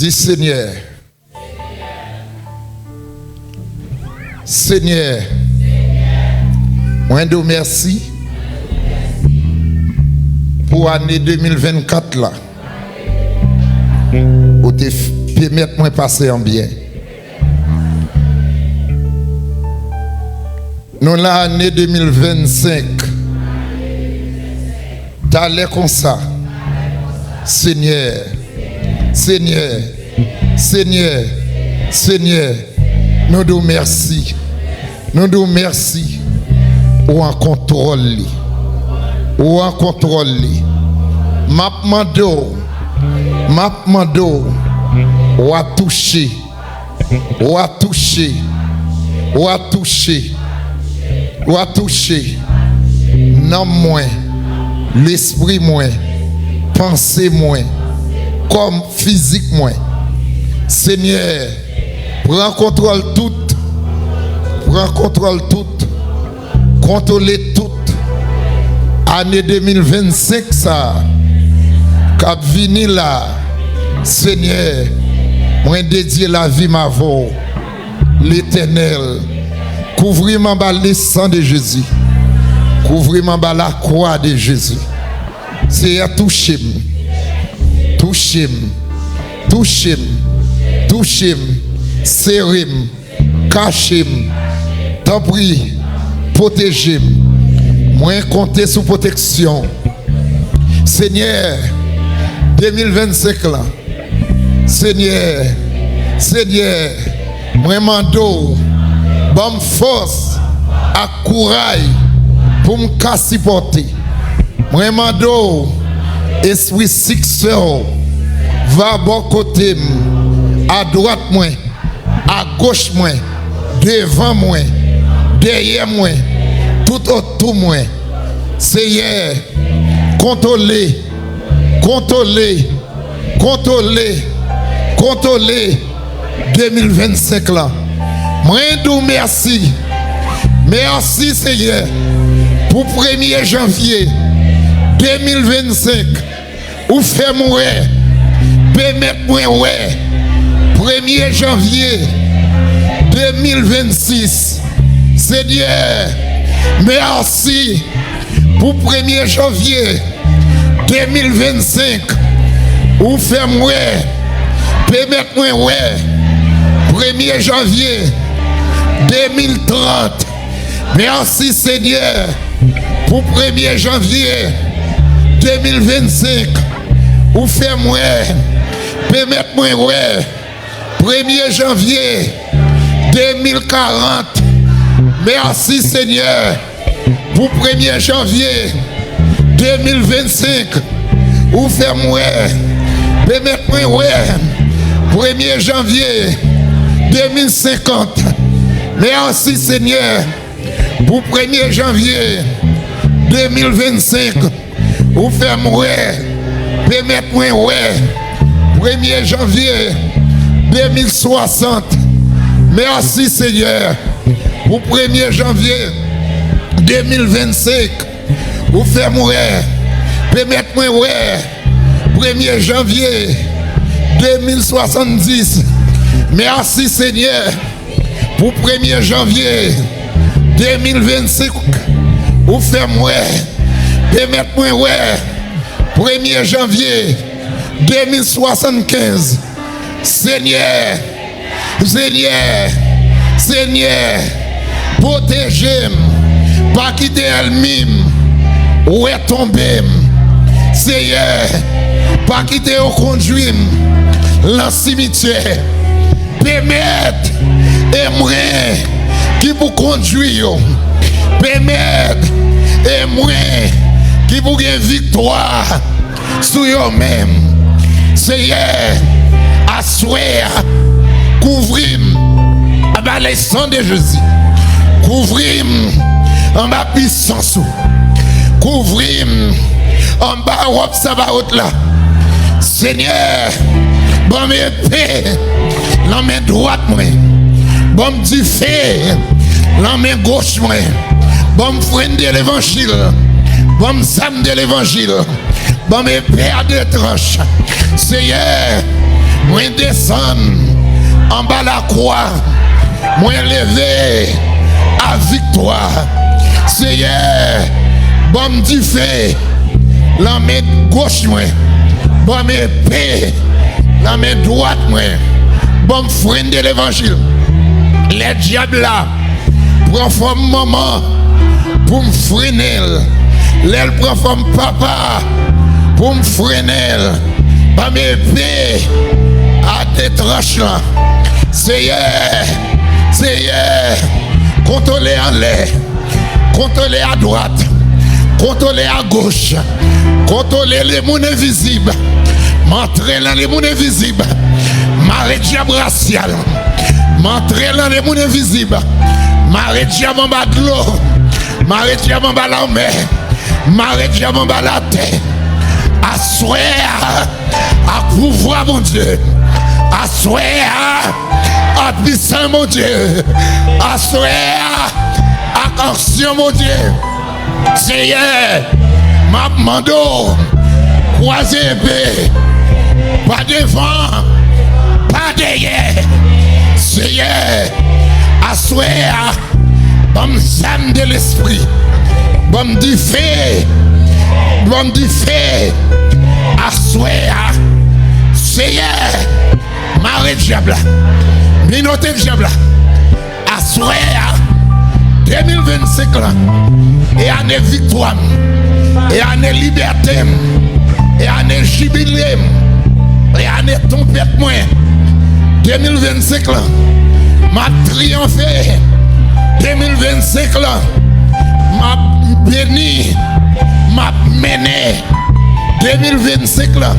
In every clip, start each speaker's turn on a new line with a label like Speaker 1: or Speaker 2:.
Speaker 1: Dis Seigneur. Seigneur. Moi de merci pour l'année 2024 là. Pour te permettre moi passer en bien. Nous l'année 2025. T'allais comme ça. Seigneur. Seigneur. Seigneur. Seigneur. Nous nous merci. Nous nous merci. Ou en contrôle. Ou en contrôle. Mapmando. Ou a touché. Ou a touché. Ou a touché. Ou a touché. Non moins. L'esprit moins. Pensée moins. Comme physique moins. Seigneur. Prends contrôle tout. Prends contrôle tout. Contrôler tout. Année 2025 ça. Cap vini là. Seigneur. Moi dédié la vie ma voix. L'Éternel. Couvrir-moi par le sang de Jésus. Couvrir-moi par la croix de Jésus. C'est à toucher-moi. Toucher-moi. Toucher-moi. Toucher-moi. Serrer-moi. Cacher-moi. T'en prie. Protéger-moi. Moi compter sous protection. Seigneur. 2025 là. Seigneur. Seigneur. Moi mando. Bonne force. À courage. Pour me supporter. Moi mando. Esprit successeur. Va bon côté. À droite moi. À gauche moi. Devant moi. Derrière moi. Tout autour moi. Seigneur. Contrôler. Contrôler. Contrôler. Contrôler. 2025 là. Moi nous merci. Merci Seigneur. Pour 1er janvier 2025. Ou fait moi. Permettez-moi ouais. 1er janvier 2026. Seigneur, merci pour 1er janvier 2025. Ou ferme-moi, permettez-moi, ouais, 1er janvier 2030. Merci Seigneur pour 1er janvier 2025. Ou ferme-moi, permettez-moi, ouais, 1er janvier 2040. Merci Seigneur pour 1er janvier 2025. Ou ferme-moi. Permettez-moi, ouais. 1er janvier 2050. Merci Seigneur pour 1er janvier 2025. Ou ferme-moi. Permettez-moi, ouais. 1er janvier 2060. Merci Seigneur pour 1er janvier 2025. Ou ferme-moi. Permettez-moi, ouais. 1er janvier 2070. Merci Seigneur pour 1er janvier 2025. Ou ferme-moi. Permettez-moi, ouais. 1er janvier 2075. Seigneur. Seigneur. Seigneur. Protégez-moi. Pas quitter elle-même. Où est tombé. Seigneur. Pas quitter au conduit. Le cimetière. Permettre. Et moi. Qui vous conduit. Permettre. Et moi. Qui vous gagne victoire. Sur eux-mêmes. Seigneur. Assoir. Couvrir-moi. En le sang de Jésus. Couvrir-moi. En ma puissance. Couvrir-moi. En bas, hop, ça va haute là. Seigneur, bon épée, la main droite, moi. Bon du fait, la main gauche, moi. Bon frein de l'évangile. Bon sam de l'évangile. Bon épée à deux tranches. Seigneur, Moi descendre en bas la croix. Moi lever à victoire. Seigneur, bon du fait. La main gauche moi. Bon épée. La main droite moi. Bon frein de l'évangile. Les diables là. Prends forme maman. Pour me freiner. L'aile prend forme papa. Pour me freiner. Bon épée. À tes tranches là. Seigneur. Seigneur. Contrôlez en l'air. Contrôlez à droite. Contrôlez à gauche. Contrôlez les mondes invisibles. M'entrer dans les mondes invisibles. Marée diable racial. M'entrer dans les mondes invisibles. Marée diable en bas de l'eau. Marée diable en bas de la mer. Marée diable en bas de la terre. Assoir à pouvoir mon Dieu. Assoir à puissant mon Dieu. Assoir à action mon Dieu. Seigneur, m'a demandé, croisez épée, pas devant, pas derrière. Seigneur, assoir, bon âme de l'esprit, bon du fait, assoir. Seigneur, marée diable, minoté diable, assoir. 2025 là, et année victoire, et année liberté, et année jubilé, et année tempête moins. 2025 là, m'a triomphé. 2025 là, m'a béni, m'a mené. 2025 là,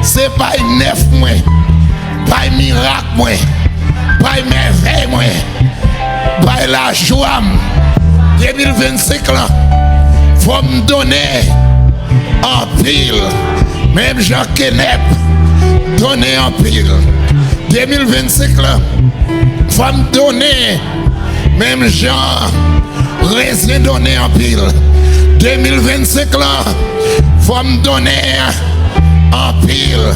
Speaker 1: c'est pas une neuf moins, pas un miracle moins, pas une merveille moins. By la joie 2025 là, faut me donner en pile. Même Jean Kennep donner en pile. 2025 là, faut me donner. Même Jean Raisin donner en pile. 2025 là, faut me donner en pile.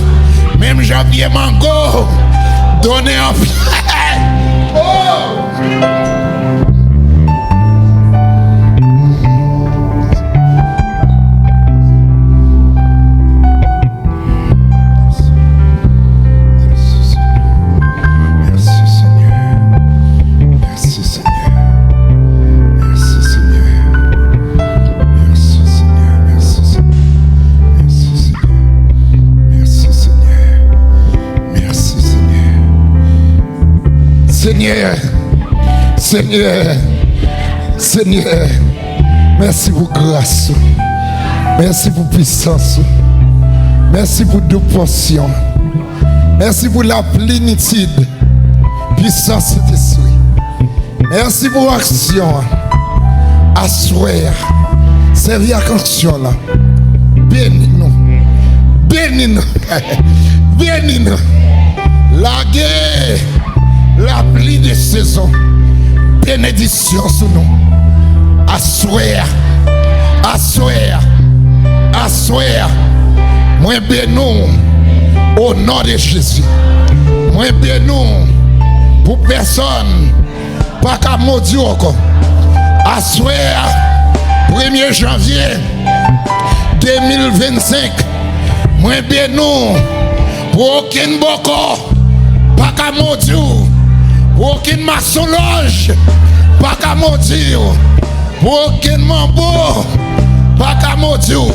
Speaker 1: Même Jean-Pierre Mango donner en pile. Oh! Seigneur, merci pour grâce, merci pour puissance, merci pour deux portions, merci pour la plénitude, puissance d'esprit, merci pour action, asseoir, servir à action là, bénis-nous, la guerre, la pluie de saison. Bénédiction sur nous. Assoir. Moi bénis au nom de Jésus. Moi bénis pour personne. Pas qu'à maudire encore. Assoir 1er janvier 2025. Moi bénis pour aucun boko. Pas qu'à maudire. Aucun maçonnage, pas qu'à maudire. Aucun mambo, pas qu'à maudire.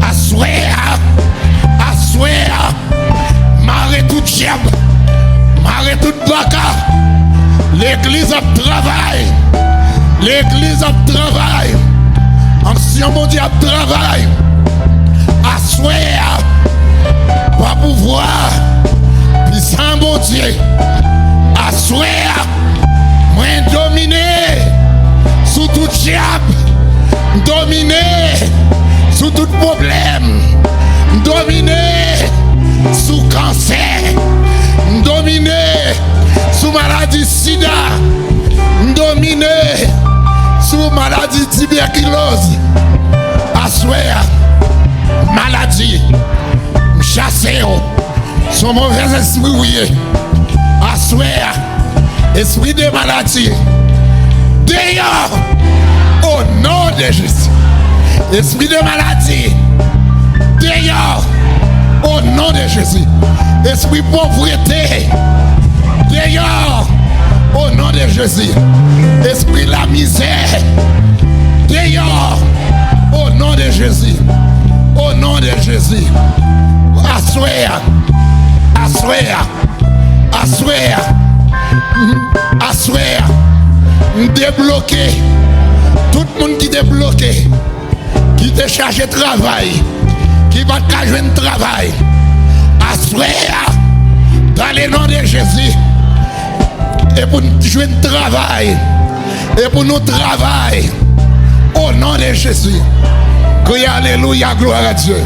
Speaker 1: Assoir, marre tout diable, marre tout baka. L'église a travail, ancien mon Dieu a travail. Assoir, pas pouvoir, puissant mon Dieu. Assoir, moi dominer sous tout diable, dominer sous tout problème, dominer sous cancer, dominer sous maladie sida, dominer sous maladie tuberculose. Assoir, maladie, chasser, son Ton mauvais esprit, oui. Assoir. Esprit de maladie. Dehors. Au nom de Jésus. Esprit de maladie. Dehors. Au nom de Jésus. Esprit de pauvreté. Dehors. Au nom de Jésus. Esprit de la misère. Dehors. Au nom de Jésus. Au nom de Jésus. Assoir. Assoir. Assoir. Assoir. Débloquer. Tout le monde qui est bloqué, qui te chargé de travail, qui va te jouer de travail. Assoir. Dans le nom de Jésus. Et pour nous jouer de travail. Et pour nous travailler. Au nom de Jésus. Que alléluia, gloire à Dieu.